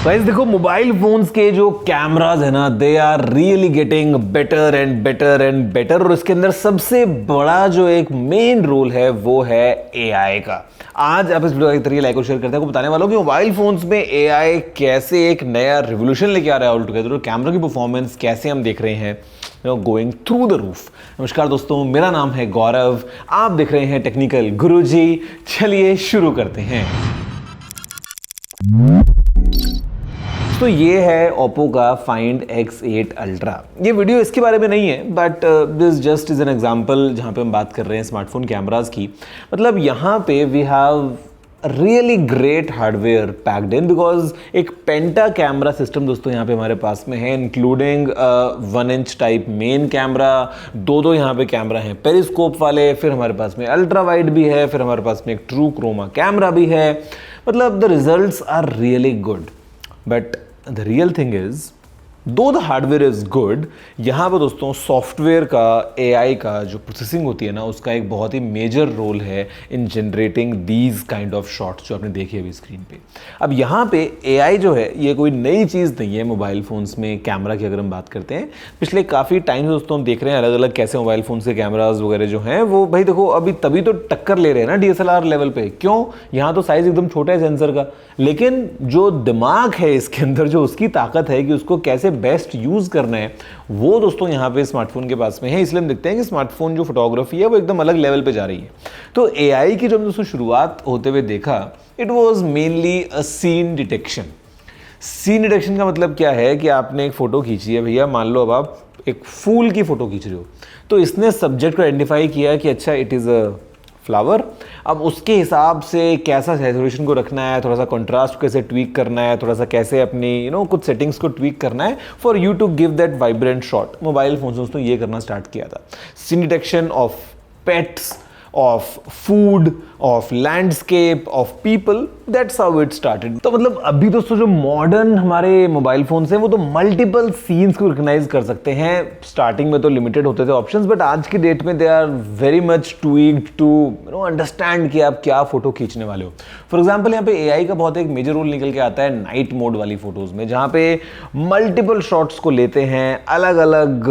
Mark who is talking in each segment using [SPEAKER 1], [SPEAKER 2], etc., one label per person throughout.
[SPEAKER 1] Guys देखो, mobile phones के जो कैमराज है ना, they are really getting better and better and better. और इसके अंदर सबसे बड़ा जो एक मेन रोल है वो है एआई का। आज आप इस वीडियो के जरिए लाइक और शेयर करते हैं, बताने वाला हूं कि मोबाइल फोन्स में एआई कैसे एक नया रिवोल्यूशन लेके आ रहा है ऑल टुगेदर, और कैमरा की परफॉर्मेंस कैसे हम देख रहे हैं गोइंग थ्रू द रूफ। नमस्कार दोस्तों, मेरा नाम है गौरव, आप देख रहे हैं टेक्निकल गुरुजी। चलिए शुरू करते हैं। तो ये है ओप्पो का Find X8 Ultra। ये वीडियो इसके बारे में नहीं है, but this just is an example जहाँ पे हम बात कर रहे हैं स्मार्टफोन कैमरास की। मतलब यहाँ पे we have really great hardware packed in, because एक पेंटा कैमरा सिस्टम दोस्तों यहाँ पे हमारे पास में है, including 1 inch type main camera, दो यहाँ पे कैमरा हैं पेरिस्कोप वाले, फिर हमारे पास में अल्ट्रा वाइड भी है, फिर हमारे पास में एक ट्रू क्रोमा कैमरा भी है। मतलब the results are really good, but the real thing is, though the hardware is good, यहाँ पर दोस्तों सॉफ्टवेयर का, एआई का जो प्रोसेसिंग होती है ना, उसका एक बहुत ही मेजर रोल है इन generating these kind of shots जो आपने देखे अभी स्क्रीन पे। अब यहाँ पे एआई जो है ये कोई नई चीज़ नहीं है मोबाइल फ़ोन्स में कैमरा की अगर हम बात करते हैं। पिछले काफ़ी टाइम से दोस्तों हम देख रहे हैं अलग अलग कैसे मोबाइल फ़ोन्स के कैमराज वगैरह जो हैं वो, भाई देखो अभी तभी तो टक्कर ले रहे हैं ना डीएसएलआर लेवल पे। क्यों? यहाँ तो साइज़ एकदम छोटा है सेंसर का, लेकिन जो दिमाग है इसके अंदर, जो उसकी ताकत है कि उसको कैसे बेस्ट यूज करना है, वो दोस्तों यहाँ पे स्मार्टफोन के पास में है। इसलिए हम देखते हैं कि स्मार्टफोन जो फोटोग्राफी है वो एकदम अलग लेवल पे जा रही है। तो एआई की जब दोस्तों शुरुआत होते हुए देखा, it was mainly a scene detection. Scene detection का मतलब क्या है कि आपने एक फोटो खींची है भैया, मान लो अब आप एक फूल की फोटो खींच रहे हो, तो इसने सब्जेक्ट को आइडेंटिफाई किया कि अच्छा इट इज अ फ्लावर। अब उसके हिसाब से कैसा सैचुरेशन को रखना है, थोड़ा सा कंट्रास्ट कैसे ट्वीक करना है, थोड़ा सा कैसे अपनी कुछ सेटिंग्स को ट्वीक करना है for you to give that vibrant shot. Mobile phone दोस्तों ये करना स्टार्ट किया था। Scene detection of pets, of food, of landscape, of people, that's how it started. तो मतलब अभी दोस्तों जो मॉडर्न हमारे मोबाइल फोन्स हैं वो तो मल्टीपल सीन्स को रिकॉग्नाइज कर सकते हैं। स्टार्टिंग में तो लिमिटेड होते थे ऑप्शंस, बट आज की डेट में they are very much tweaked to understand कि आप क्या फोटो खींचने वाले हो। फॉर एग्जाम्पल यहाँ पे एआई का बहुत एक मेजर रोल निकल के आता है नाइट मोड वाली फोटोज में, जहाँ पे मल्टीपल शॉट्स को लेते हैं अलग अलग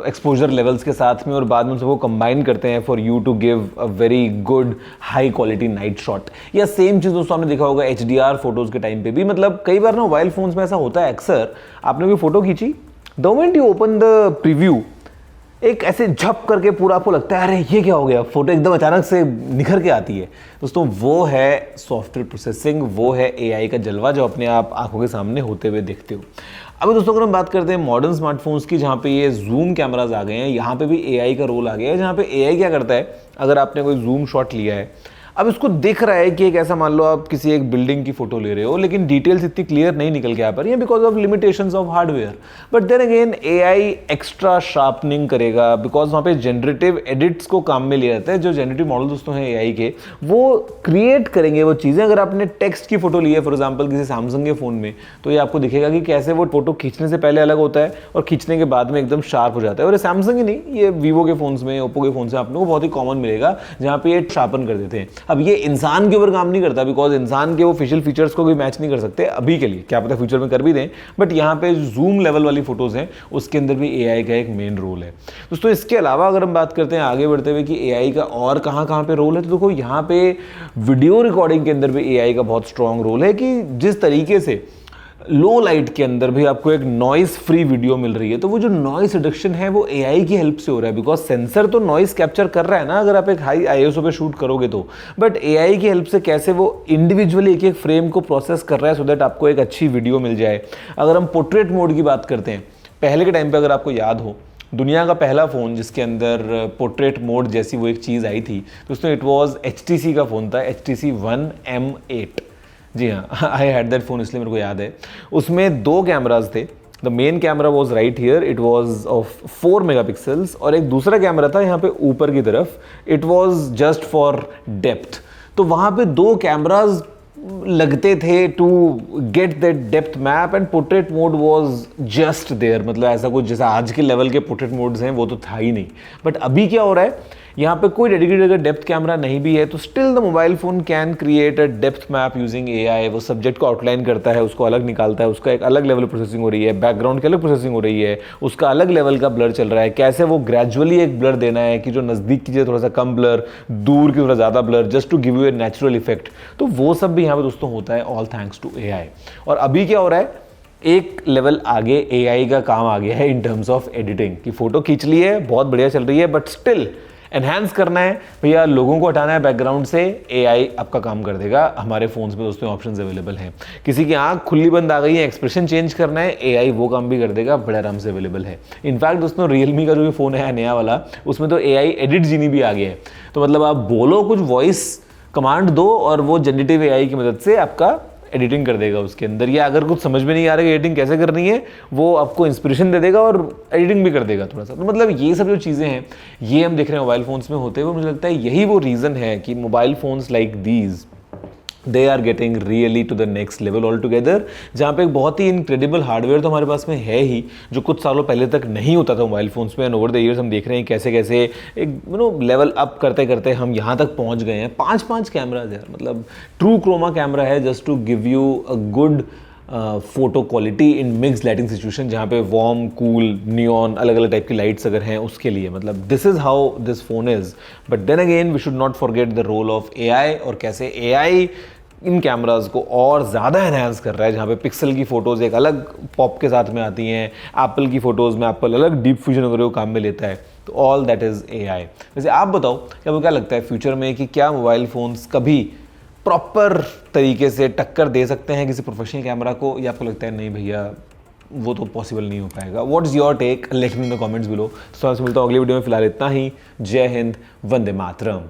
[SPEAKER 1] एक्सपोजर लेवल्स के साथ में, और बाद में उन सबको कंबाइन करते हैं for you to give a very good high quality night shot. या सेम चीज दोस्तों आपने देखा होगा एचडीआर फोटोज के टाइम पे भी। मतलब कई बार ना मोबाइल फोन्स में ऐसा होता है, अक्सर आपने कोई फोटो खींची, the moment you open the preview, एक ऐसे झप करके पूरा आपको लगता है अरे ये क्या हो गया, फोटो एकदम अचानक से निखर के आती है। दोस्तों वो है सॉफ्टवेयर प्रोसेसिंग, वो है एआई का जलवा जो अपने आप आंखों के सामने होते हुए देखते हो। अभी दोस्तों अगर हम बात करते हैं मॉडर्न स्मार्टफोन्स की, जहाँ पे ये जूम कैमराज आ गए हैं, यहाँ पे भी एआई का रोल आ गया है। जहाँ पे एआई क्या करता है, अगर आपने कोई जूम शॉट लिया है, अब इसको दिख रहा है कि एक ऐसा, मान लो आप किसी एक बिल्डिंग की फोटो ले रहे हो, लेकिन डिटेल्स इतनी क्लियर नहीं निकल के आ पा रही है because of limitations of hardware. But then again AI extra sharpening करेगा, बिकॉज वहाँ पे जनरेटिव एडिट्स को काम में ले जाते हैं। जो जनरेटिव मॉडल दोस्तों हैं एआई के, वो क्रिएट करेंगे वो चीज़ें। अगर आपने टेक्स्ट की फोटो ली है फॉर एग्जाम्पल किसी सैमसंग के फ़ोन में, तो ये आपको दिखेगा कि कैसे वो फोटो खींचने से पहले अलग होता है और खींचने के बाद में एकदम शार्प हो जाता है। और ये सैमसंग ही नहीं, ये वीवो के फोन्स में, ओप्पो के फोन से आप लोगों को बहुत ही कॉमन मिलेगा, जहाँ पे ये शार्पन कर देते हैं। अब ये इंसान के ऊपर काम नहीं करता, बिकॉज इंसान के वो फेशियल फीचर्स को भी मैच नहीं कर सकते अभी के लिए, क्या पता फ्यूचर में कर भी दें। बट यहाँ पे जूम लेवल वाली फोटोज हैं, उसके अंदर भी एआई का एक मेन रोल है दोस्तों। इसके अलावा अगर हम बात करते हैं आगे बढ़ते हुए कि एआई का और कहाँ पे रोल है, तो देखो यहाँ पे वीडियो रिकॉर्डिंग के अंदर भी एआई का बहुत स्ट्रॉन्ग रोल है कि जिस तरीके से लो लाइट के अंदर भी आपको एक नॉइस फ्री वीडियो मिल रही है, तो वो जो नॉइस रिडक्शन है वो एआई की हेल्प से हो रहा है, बिकॉज सेंसर तो नॉइस कैप्चर कर रहा है ना अगर आप एक हाई आईएसओ पे शूट करोगे तो, बट एआई की हेल्प से कैसे वो इंडिविजुअली एक एक फ्रेम को प्रोसेस कर रहा है सो दैट आपको एक अच्छी वीडियो मिल जाए। अगर हम पोर्ट्रेट मोड की बात करते हैं, पहले के टाइम पे अगर आपको याद हो, दुनिया का पहला फ़ोन जिसके अंदर पोर्ट्रेट मोड जैसी वो एक चीज़ आई थी दोस्तों, इट वॉज HTC का फ़ोन था, HTC One M8। जी हाँ, आई हैड दैट फोन, इसलिए मेरे को याद है। उसमें 2 कैमराज थे। The main camera was right here, it was of 4 megapixels, और एक दूसरा कैमरा था यहाँ पे ऊपर की तरफ, it was just for depth. तो वहाँ पे 2 कैमराज लगते थे to get that depth map, and portrait mode was just there. मतलब ऐसा कुछ जैसा आज के लेवल के पोर्ट्रेट मोड्स हैं वो तो था ही नहीं। बट अभी क्या हो रहा है, यहाँ पे कोई डेडिकेटेड अगर डेप्थ कैमरा नहीं भी है तो still the mobile phone can create a depth map using AI. वो सब्जेक्ट को आउटलाइन करता है, उसको अलग निकालता है, उसका एक अलग लेवल प्रोसेसिंग हो रही है, बैकग्राउंड की अलग प्रोसेसिंग हो रही है, उसका अलग लेवल का ब्लर चल रहा है, कैसे वो ग्रेजुअली एक ब्लर देना है कि जो नज़दीक की चीज़ थोड़ा सा कम ब्लर, दूर की थोड़ा ज़्यादा blur, just to give you a natural effect. तो वो सब भी यहाँ पे दोस्तों होता है ऑल थैंक्स टू एआई। और अभी क्या हो रहा है, एक लेवल आगे एआई का काम आ गया है इन टर्म्स ऑफ एडिटिंग की फोटो खींच ली है, बहुत बढ़िया चल रही है, बट स्टिल एनहांस करना है भैया, लोगों को हटाना है बैकग्राउंड से, एआई आपका काम कर देगा। हमारे फोन्स में दोस्तों ऑप्शंस अवेलेबल हैं। किसी की आंख खुली बंद आ गई है, एक्सप्रेशन चेंज करना है, एआई वो काम भी कर देगा, बड़े आराम से अवेलेबल है। इनफैक्ट दोस्तों रियलमी का जो फोन है नया वाला, उसमें तो एआई एडिट जीनी भी आ गया है। तो मतलब आप बोलो कुछ वॉइस कमांड दो और वो जनरेटिव एआई की मदद से आपका एडिटिंग कर देगा उसके अंदर, या अगर कुछ समझ में नहीं आ रहा है एडिटिंग कैसे करनी है, वो आपको इंस्पिरेशन दे देगा और एडिटिंग भी कर देगा थोड़ा सा। तो मतलब ये सब जो चीज़ें हैं ये हम देख रहे हैं मोबाइल फोन्स में होते हुए। मुझे लगता है यही वो रीज़न है कि mobile phones like these they are getting really to the next level all together, जहाँ पे एक बहुत ही इनक्रेडिबल हार्डवेयर तो हमारे पास में है ही, जो कुछ सालों पहले तक नहीं होता था मोबाइल फोन्स में। एंड ओवर द ईयर्स हम देख रहे हैं कैसे कैसे एक लेवल अप करते करते हम यहाँ तक पहुँच गए हैं। 5 कैमराज यार, मतलब ट्रू क्रोमा कैमरा है just to give you a good photo quality in mix lighting situation, जहाँ पे वार्म, कूल, नियॉन, अलग अलग टाइप की लाइट्स अगर हैं उसके लिए, मतलब this is how this phone is. But then again we should not forget the role of AI, और कैसे एआई इन कैमराज को और ज़्यादा एनहांस कर रहा है, जहाँ पे पिक्सल की फ़ोटोज़ एक अलग पॉप के साथ में आती हैं, एप्पल की फ़ोटोज़ में एप्पल अलग डीप फ्यूजन वगैरह को काम में लेता है। तो ऑल दैट इज़ एआई। वैसे आप बताओ कि आपको क्या लगता है फ्यूचर में कि क्या मोबाइल फ़ोन्स कभी प्रॉपर तरीके से टक्कर दे सकते हैं किसी प्रोफेशनल कैमरा को, या आपको लगता है नहीं भैया वो तो पॉसिबल नहीं हो पाएगा? What is your take? Let me in the comments below. तो मिलता हूँ अगली वीडियो में, फिलहाल इतना ही। जय हिंद, वंदे मातरम।